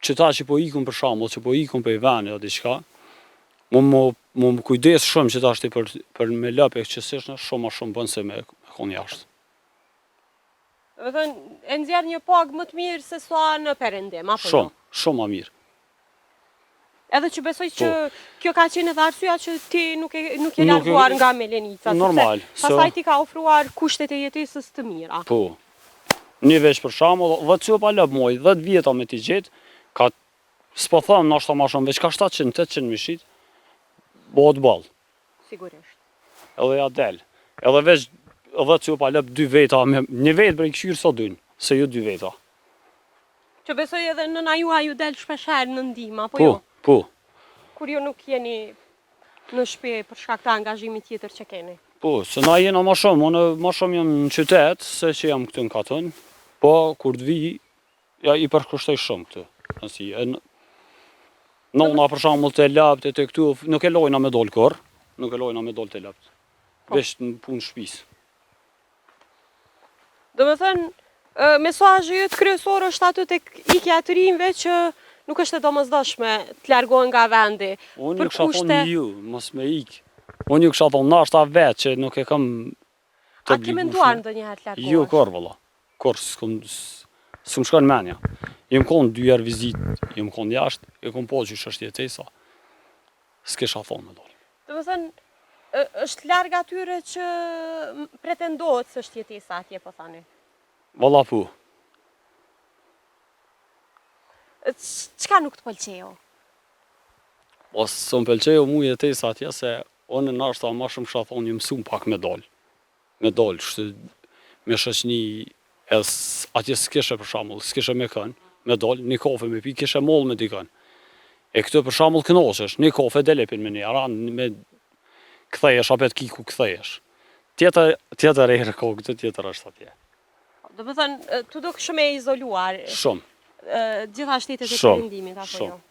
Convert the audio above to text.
qëta që po ikun për shembull, që po ikun për i veni o diçka, më kujdes shumë që tashti për me lëp e këqësishme shumë ma shumë bën se me konë jashtë. Do të thënë, e nxjerr një pagë më të mirë se sa në perëndim, apo jo? Shumë ma mirë. Edhe që besoj që kjo ka qenë edhe arsyeja që ti nuk je larguar nga Melenica. Normal. Pastaj ti ka ofruar kushtet e jetesës të mira. Po. Një veç për shembull, 10 pa lëp moj, 10 vjeta me t'i gjet, ka s'po them ndoshta më shumë, veç ka 700-800 mishit, bëhet ball. Sigurisht. Edhe ja del. Edhe veç 10 pa lëp 2 veta, një vetë për i këshyrë so dyn, se ju 2 veta. Që besoj edhe nëna juaj ju del shpeshherë në ndihmë, apo jo? Po. Kur ju nuk jeni në shtëpi për shkak të angazhimit tjetër që keni. Po, se na jena më shumë, unë më shumë jam në qytet se që jam këtu në katon, po kur të vi, ja i përkushtoj shumë këtu. Nësi, nëna për shembull të lapt e të këtu, nuk e lojna me dol kur, nuk e lojna me dol të lapt. Veç në punë shtëpisë. Do me thënë, mesazhi jëtë kryesor është aty tek ikja të rinjve që nuk është e domosdoshme të largohen nga vendi. Unë ju kësha thonë ju, mos me ikë. Unë ju kësha thonë nashta vetë që nuk e kam A të ke menduar ndonjëherë të largohesh? Jo, kur valla. Kur s'm shkon menja. Jem konë 2 herë vizitë, jem konë jashtë, e kom po që është jetesa. S'kesha thonë me dole. Do me thënë, është larg atyre që pretendohet se është jetesa atje, po thani. Valla po. Çka nuk të pëlqeu? Po s'm pëlqeu mu jetesa atje se unë nashta ma shumë kisha thonë ju mësum pak me dal. Me dal, me shoqni, atje s'kishe për shembull, s'kishe me kën, me dal, një kafe me pi, kishe moll me dikën. E këtë për shembull kënoqesh, një kafe delepin me një aran, me kthehesh apet kiku kthehesh. Tjetër herë ka këtë tjetër është atje. Do të thënë, tu do shumë e izoluar. Shumë. Gjitha shtetet e perëndimit, apo jo?